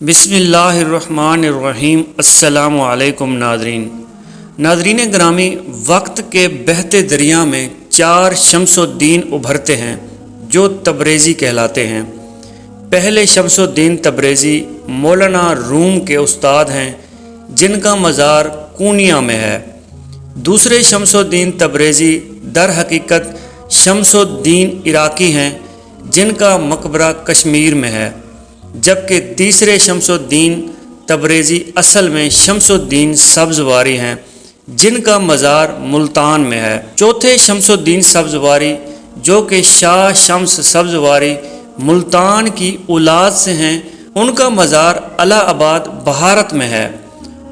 بسم اللہ الرحمن الرحیم۔ السلام علیکم ناظرین گرامی، وقت کے بہتے دریا میں چار شمس الدین ابھرتے ہیں جو تبریزی کہلاتے ہیں۔ پہلے شمس الدین تبریزی مولانا روم کے استاد ہیں جن کا مزار کونیا میں ہے۔ دوسرے شمس الدین تبریزی در حقیقت شمس الدین عراقی ہیں جن کا مقبرہ کشمیر میں ہے، جبکہ تیسرے شمس الدین تبریزی اصل میں شمس الدین سبزواری ہیں جن کا مزار ملتان میں ہے۔ چوتھے شمس الدین سبزواری جو کہ شاہ شمس سبزواری ملتان کی اولاد سے ہیں، ان کا مزار الہ آباد بہارت میں ہے۔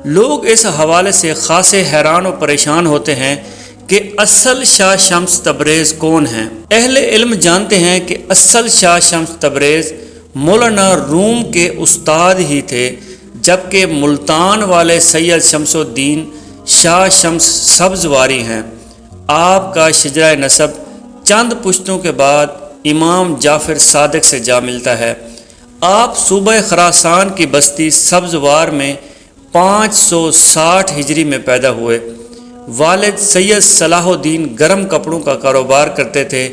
لوگ اس حوالے سے خاصے حیران و پریشان ہوتے ہیں کہ اصل شاہ شمس تبریز کون ہیں۔ اہل علم جانتے ہیں کہ اصل شاہ شمس تبریز مولانا روم کے استاد ہی تھے، جبکہ ملتان والے سید شمس الدین شاہ شمس سبزواری ہیں۔ آپ کا شجرہ نسب چند پشتوں کے بعد امام جعفر صادق سے جا ملتا ہے۔ آپ صوبہ خراسان کی بستی سبزوار میں 560 ہجری میں پیدا ہوئے۔ والد سید صلاح الدین گرم کپڑوں کا کاروبار کرتے تھے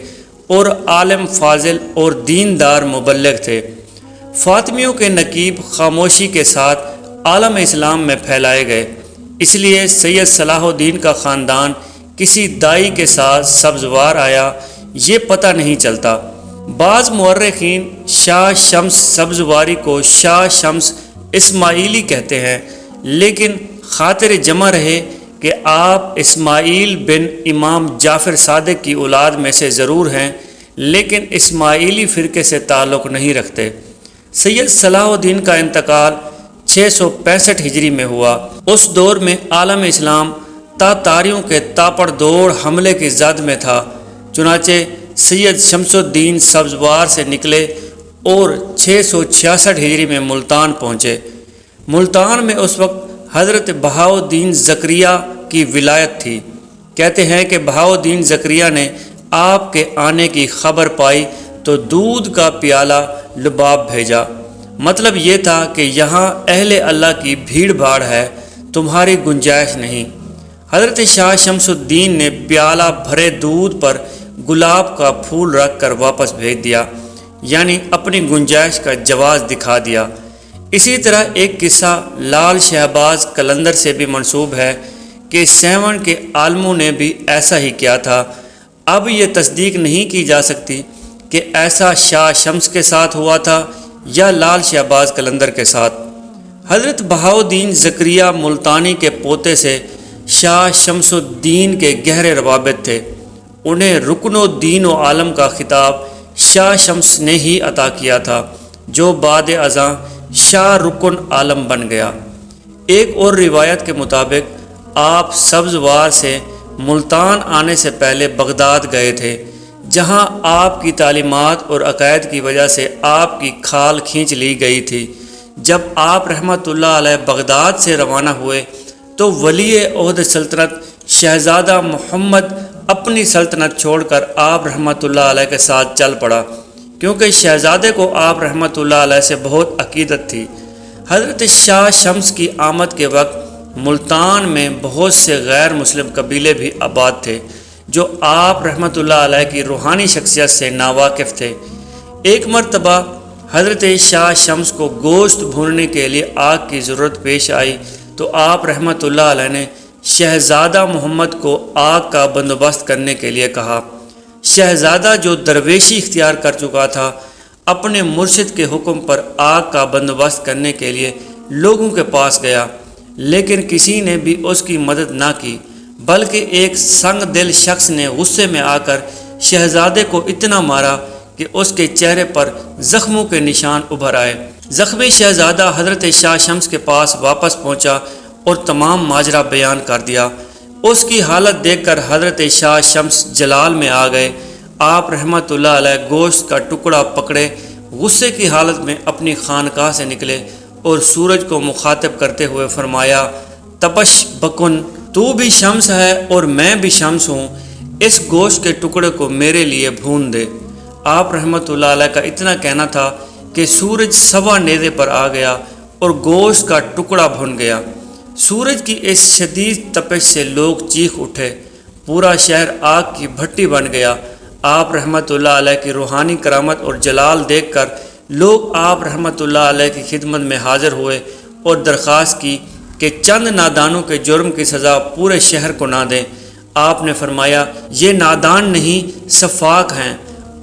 اور عالم فاضل اور دیندار مبلغ تھے۔ فاطمیوں کے نقیب خاموشی کے ساتھ عالم اسلام میں پھیلائے گئے، اس لیے سید صلاح الدین کا خاندان کسی دائی کے ساتھ سبزوار آیا یہ پتہ نہیں چلتا۔ بعض مورخین شاہ شمس سبزواری کو شاہ شمس اسماعیلی کہتے ہیں، لیکن خاطر جمع رہے کہ آپ اسماعیل بن امام جعفر صادق کی اولاد میں سے ضرور ہیں، لیکن اسماعیلی فرقے سے تعلق نہیں رکھتے۔ سید صلاح الدین کا انتقال 665 ہجری میں ہوا۔ اس دور میں عالم اسلام تاتاریوں کے تاپڑ دوڑ حملے کی زد میں تھا، چنانچہ سید شمس الدین سبزوار سے نکلے اور 666 ہجری میں ملتان پہنچے۔ ملتان میں اس وقت حضرت بہاؤالدین زکریہ کی ولایت تھی۔ کہتے ہیں کہ بہاؤالدین زکریہ نے آپ کے آنے کی خبر پائی تو دودھ کا پیالہ لباب بھیجا۔ مطلب یہ تھا کہ یہاں اہل اللہ کی بھیڑ بھاڑ ہے، تمہاری گنجائش نہیں۔ حضرت شاہ شمس الدین نے پیالہ بھرے دودھ پر گلاب کا پھول رکھ کر واپس بھیج دیا، یعنی اپنی گنجائش کا جواز دکھا دیا۔ اسی طرح ایک قصہ لال شہباز قلندر سے بھی منسوب ہے کہ سیون کے عالموں نے بھی ایسا ہی کیا تھا۔ اب یہ تصدیق نہیں کی جا سکتی کہ ایسا شاہ شمس کے ساتھ ہوا تھا یا لال شہباز قلندر کے ساتھ۔ حضرت بہاؤالدین زکریہ ملتانی کے پوتے سے شاہ شمس الدین کے گہرے روابط تھے۔ انہیں رکن الدین و عالم کا خطاب شاہ شمس نے ہی عطا کیا تھا، جو بعد ازاں شاہ رکن عالم بن گیا۔ ایک اور روایت کے مطابق آپ سبزوار سے ملتان آنے سے پہلے بغداد گئے تھے، جہاں آپ کی تعلیمات اور عقائد کی وجہ سے آپ کی کھال کھینچ لی گئی تھی۔ جب آپ رحمۃ اللہ علیہ بغداد سے روانہ ہوئے تو ولی عہد سلطنت شہزادہ محمد اپنی سلطنت چھوڑ کر آپ رحمۃ اللہ علیہ کے ساتھ چل پڑا، کیونکہ شہزادے کو آپ رحمۃ اللہ علیہ سے بہت عقیدت تھی۔ حضرت شاہ شمس کی آمد کے وقت ملتان میں بہت سے غیر مسلم قبیلے بھی آباد تھے جو آپ رحمۃ اللہ علیہ کی روحانی شخصیت سے ناواقف تھے۔ ایک مرتبہ حضرت شاہ شمس کو گوشت بھوننے کے لیے آگ کی ضرورت پیش آئی تو آپ رحمۃ اللہ علیہ نے شہزادہ محمد کو آگ کا بندوبست کرنے کے لیے کہا۔ شہزادہ جو درویشی اختیار کر چکا تھا، اپنے مرشد کے حکم پر آگ کا بندوبست کرنے کے لیے لوگوں کے پاس گیا، لیکن کسی نے بھی اس کی مدد نہ کی، بلکہ ایک سنگ دل شخص نے غصے میں آ کر شہزادے کو اتنا مارا کہ اس کے چہرے پر زخموں کے نشان ابھر آئے۔ زخمی شہزادہ حضرت شاہ شمس کے پاس واپس پہنچا اور تمام ماجرا بیان کر دیا۔ اس کی حالت دیکھ کر حضرت شاہ شمس جلال میں آ گئے۔ آپ رحمۃ اللہ علیہ گوشت کا ٹکڑا پکڑے غصے کی حالت میں اپنی خانقاہ سے نکلے اور سورج کو مخاطب کرتے ہوئے فرمایا، تپش بکن، تو بھی شمس ہے اور میں بھی شمس ہوں، اس گوشت کے ٹکڑے کو میرے لیے بھون دے۔ آپ رحمۃ اللہ علیہ کا اتنا کہنا تھا کہ سورج سوا نیزے پر آ گیا اور گوشت کا ٹکڑا بھن گیا۔ سورج کی اس شدید تپش سے لوگ چیخ اٹھے، پورا شہر آگ کی بھٹی بن گیا۔ آپ رحمۃ اللہ علیہ کی روحانی کرامت اور جلال دیکھ کر لوگ آپ رحمۃ اللہ علیہ کی خدمت میں حاضر ہوئے اور درخواست کی کہ چند نادانوں کے جرم کی سزا پورے شہر کو نہ دیں۔ آپ نے فرمایا، یہ نادان نہیں، سفاک ہیں۔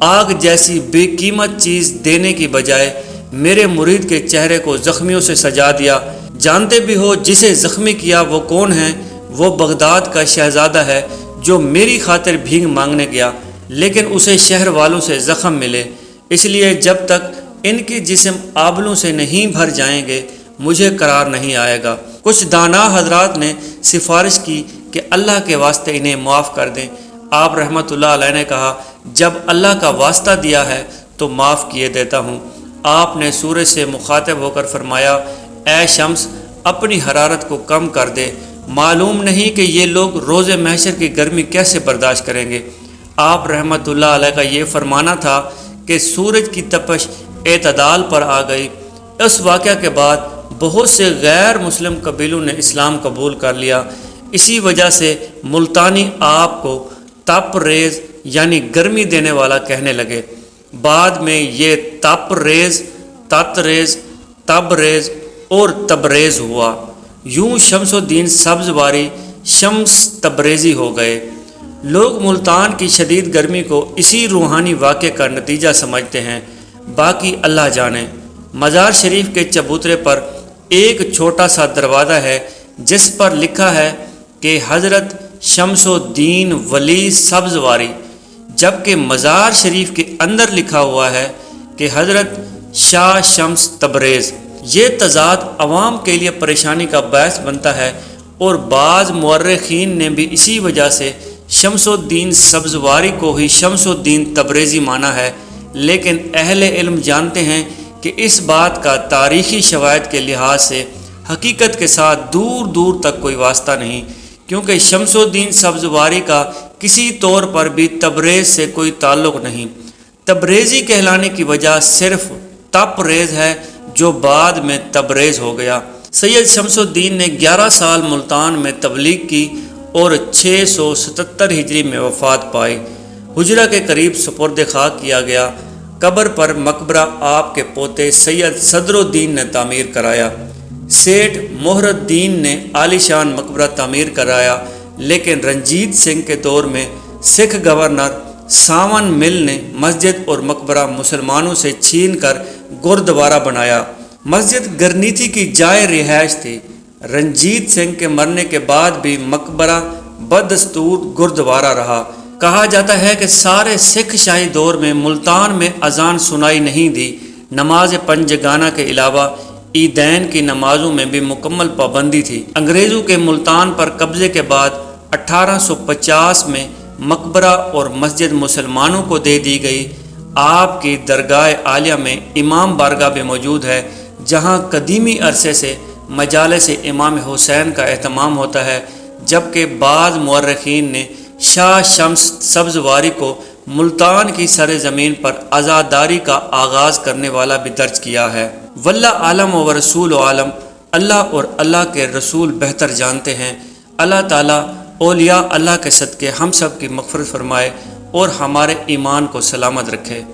آگ جیسی بے قیمت چیز دینے کی بجائے میرے مرید کے چہرے کو زخمیوں سے سجا دیا۔ جانتے بھی ہو جسے زخمی کیا وہ کون ہے؟ وہ بغداد کا شہزادہ ہے جو میری خاطر بھیک مانگنے گیا، لیکن اسے شہر والوں سے زخم ملے، اس لیے جب تک ان کے جسم آبلوں سے نہیں بھر جائیں گے مجھے قرار نہیں آئے گا۔ کچھ دانا حضرات نے سفارش کی کہ اللہ کے واسطے انہیں معاف کر دیں۔ آپ رحمۃ اللہ علیہ نے کہا، جب اللہ کا واسطہ دیا ہے تو معاف کیے دیتا ہوں۔ آپ نے سورج سے مخاطب ہو کر فرمایا، اے شمس اپنی حرارت کو کم کر دے، معلوم نہیں کہ یہ لوگ روز محشر کی گرمی کیسے برداشت کریں گے۔ آپ رحمۃ اللہ علیہ کا یہ فرمانا تھا کہ سورج کی تپش اعتدال پر آ گئی۔ اس واقعہ کے بعد بہت سے غیر مسلم قبیلوں نے اسلام قبول کر لیا۔ اسی وجہ سے ملتانی آپ کو تپ ریز یعنی گرمی دینے والا کہنے لگے۔ بعد میں یہ تپ ریز، تت ریز، تب ریز اور تبریز ہوا۔ یوں شمس الدین سبزواری شمس تبریزی ہو گئے۔ لوگ ملتان کی شدید گرمی کو اسی روحانی واقعے کا نتیجہ سمجھتے ہیں، باقی اللہ جانے۔ مزار شریف کے چبوترے پر ایک چھوٹا سا دروازہ ہے جس پر لکھا ہے کہ حضرت شمس الدین ولی سبزواری، جبکہ مزار شریف کے اندر لکھا ہوا ہے کہ حضرت شاہ شمس تبریز۔ یہ تضاد عوام کے لیے پریشانی کا باعث بنتا ہے اور بعض مورخین نے بھی اسی وجہ سے شمس الدین سبزواری کو ہی شمس الدین تبریزی مانا ہے، لیکن اہل علم جانتے ہیں کہ اس بات کا تاریخی شواہد کے لحاظ سے حقیقت کے ساتھ دور دور تک کوئی واسطہ نہیں، کیونکہ شمس الدین سبزواری کا کسی طور پر بھی تبریز سے کوئی تعلق نہیں۔ تبریزی کہلانے کی وجہ صرف تپ ریز ہے جو بعد میں تبریز ہو گیا۔ سید شمس الدین نے 11 سال ملتان میں تبلیغ کی اور 677 ہجری میں وفات پائی۔ حجرہ کے قریب سپرد خاک کیا گیا۔ قبر پر مقبرہ آپ کے پوتے سید صدر الدین نے تعمیر کرایا۔ سیٹھ مہر الدین نے عالی شان مقبرہ تعمیر کرایا، لیکن رنجیت سنگھ کے دور میں سکھ گورنر ساون مل نے مسجد اور مقبرہ مسلمانوں سے چھین کر گردوارہ بنایا۔ مسجد گرنیتی کی جائے رہائش تھی۔ رنجیت سنگھ کے مرنے کے بعد بھی مقبرہ بدستور گردوارہ رہا۔ کہا جاتا ہے کہ سارے سکھ شاہی دور میں ملتان میں اذان سنائی نہیں دی۔ نماز پنجگانہ کے علاوہ عیدین کی نمازوں میں بھی مکمل پابندی تھی۔ انگریزوں کے ملتان پر قبضے کے بعد 1850 میں مقبرہ اور مسجد مسلمانوں کو دے دی گئی۔ آپ کی درگاہ عالیہ میں امام بارگاہ بھی موجود ہے، جہاں قدیمی عرصے سے مجالس امام حسین کا اہتمام ہوتا ہے، جبکہ بعض مورخین نے شاہ شمس سبزواری کو ملتان کی سرزمین پر عزاداری کا آغاز کرنے والا بھی درج کیا ہے۔ واللہ عالم و رسول عالم، اللہ اور اللہ کے رسول بہتر جانتے ہیں۔ اللہ تعالیٰ اولیاء اللہ کے صدقے ہم سب کی مغفرت فرمائے اور ہمارے ایمان کو سلامت رکھے۔